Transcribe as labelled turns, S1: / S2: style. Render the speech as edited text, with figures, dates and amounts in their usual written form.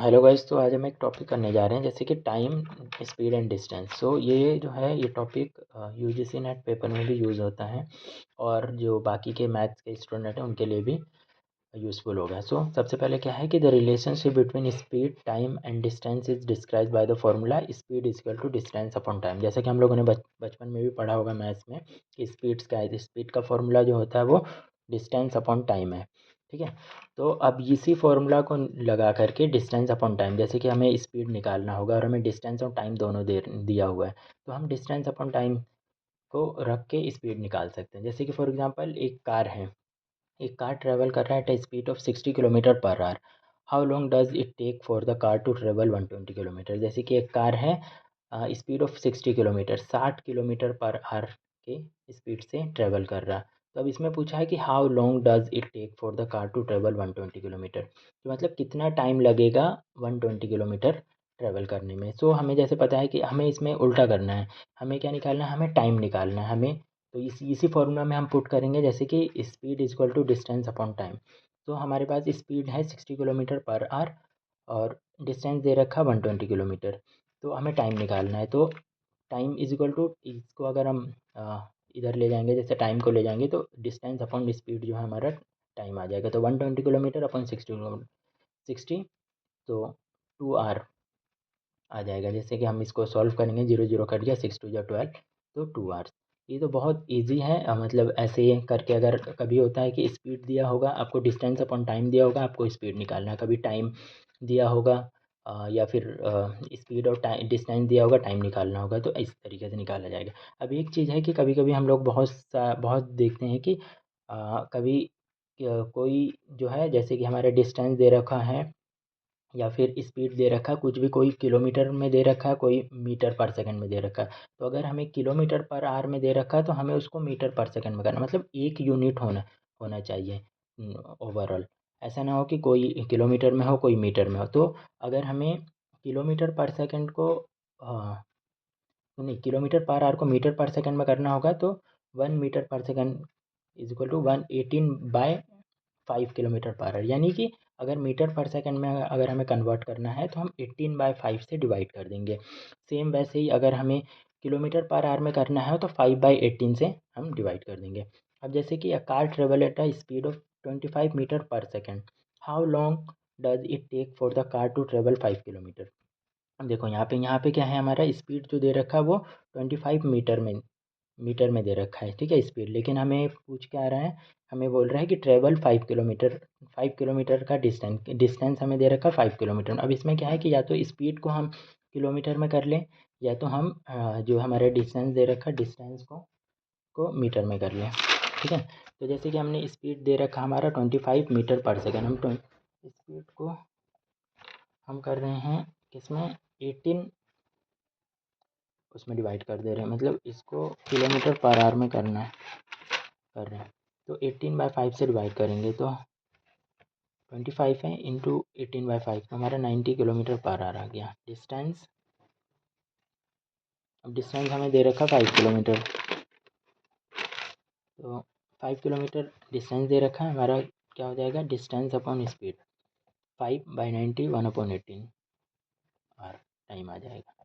S1: Hello guys, तो आज हम एक टॉपिक करने जा रहे हैं जैसे कि टाइम, स्पीड एंड डिस्टेंस। सो ये जो है ये टॉपिक यूजीसी नेट पेपर में भी यूज़ होता है और जो बाकी के मैथ्स के स्टूडेंट हैं उनके लिए भी यूज़फुल होगा। सो सबसे पहले क्या है कि the relationship between speed, time and distance is describe by the formula speed is equal to distance upon time. जैसे कि हम लोगों ने बचपन में भी पढ़ा होगा मैथ्स में कि स्पीड क्या है। स्पीड का फॉर्मूला जो होता है वो डिस्टेंस अपॉन टाइम है। ठीक है, तो अब इसी फॉर्मूला को लगा करके डिस्टेंस अपॉन टाइम, जैसे कि हमें स्पीड निकालना होगा और हमें डिस्टेंस और टाइम दोनों दे दिया हुआ है, तो हम डिस्टेंस अपॉन टाइम को रख के स्पीड निकाल सकते हैं। जैसे कि फॉर एग्जांपल एक कार है, एक कार ट्रेवल कर रहा है at a speed of 60 kilometre per hour. How long does it take for the car to travel 120 kilometre. जैसे कि एक कार है speed of 60 kilometre, 60 kilometre per hour के स्पीड से ट्रेवल कर रहा। तो अब इसमें पूछा है कि how long does it take for the car to travel 120 kilometre, तो मतलब कितना टाइम लगेगा 120 किलोमीटर ट्रेवल करने में। सो हमें जैसे पता है कि हमें इसमें उल्टा करना है, हमें क्या निकालना है, हमें टाइम निकालना है हमें। तो इसी फॉर्मूला में हम पुट करेंगे जैसे कि speed is equal to distance upon time. तो हमारे पास स्पीड है 60 किलोमीटर पर आवर और डिस्टेंस दे रखा 120 किलोमीटर, तो हमें टाइम निकालना है। तो टाइम इज इक्वल टू, इसको अगर हम इधर ले जाएंगे, जैसे टाइम को ले जाएंगे तो डिस्टेंस अपॉन स्पीड जो है हमारा टाइम आ जाएगा। तो 120 किलोमीटर अपॉन 60 किलोमीटर, 60, तो 2 आवर आ जाएगा। जैसे कि हम इसको सॉल्व करेंगे, जीरो जीरो कट गया, 6 2 12, तो 2 आवर्स। ये तो बहुत इजी है। मतलब ऐसे ही करके अगर कभी होता है कि स्पीड दिया होगा आपको, डिस्टेंस अपॉन टाइम दिया होगा, आपको स्पीड निकालना है। कभी टाइम दिया होगा या फिर स्पीड और टाइम, डिस्टेंस दिया होगा, टाइम निकालना होगा, तो इस तरीके से निकाला जाएगा। अब एक चीज़ है कि कभी कभी हम लोग बहुत देखते हैं कि कभी कोई जो है, जैसे कि हमारे डिस्टेंस दे रखा है या फिर स्पीड दे रखा है, कुछ भी, कोई किलोमीटर में दे रखा है, कोई मीटर पर सेकंड में दे रखा है। तो अगर हमें किलोमीटर पर आवर में दे रखा है तो हमें उसको मीटर पर सेकंड में करना, मतलब एक यूनिट होना होना चाहिए ओवरऑल। ऐसा ना हो कि कोई किलोमीटर में हो कोई मीटर में हो। तो अगर हमें किलोमीटर पर सेकंड को नहीं, किलोमीटर पर आवर को मीटर पर सेकंड में करना होगा, तो 1 metre per second is equal to 118/5 kilometre per hour. यानी कि अगर मीटर पर सेकंड में अगर हमें कन्वर्ट करना है तो हम 18/5 से डिवाइड कर देंगे। सेम वैसे ही अगर हमें किलोमीटर पर आवर में करना है तो 5/18 से हम डिवाइड कर देंगे। अब जैसे कि a car travel at a speed of 25 metre per second, how long does it take for the car to travel 5 kilometre. अब देखो यहाँ पे क्या है, हमारा स्पीड जो दे रखा है वो 25 मीटर में दे रखा है। ठीक है स्पीड, लेकिन हमें पूछ क्या आ रहा है, हमें बोल रहा है कि ट्रेवल 5 किलोमीटर, 5 किलोमीटर का डिस्टेंस, डिस्टेंस हमें दे रखा है 5 किलोमीटर। अब इसमें क्या है कि या तो स्पीड को हम किलोमीटर में कर लें, या तो हम जो हमारे डिस्टेंस दे रखा है डिस्टेंस को मीटर में कर लें। ठीक है, तो जैसे कि हमने स्पीड दे रखा हमारा 25 मीटर पर सेकेंड, हम स्पीड को हम कर रहे हैं किसमें, 18 उसमें डिवाइड कर दे रहे हैं, मतलब इसको किलोमीटर पर आवर में करना है, कर रहे हैं। तो 18/5 से डिवाइड करेंगे तो 25 है इंटू 18/5, तो हमारा 90 किलोमीटर पर आवर आ गया डिस्टेंस। अब डिस्टेंस हमें दे रखा 5 किलोमीटर, तो 5 किलोमीटर डिस्टेंस दे रखा है हमारा, क्या हो जाएगा, डिस्टेंस अपॉन स्पीड 5/90 1/18 और टाइम आ जाएगा।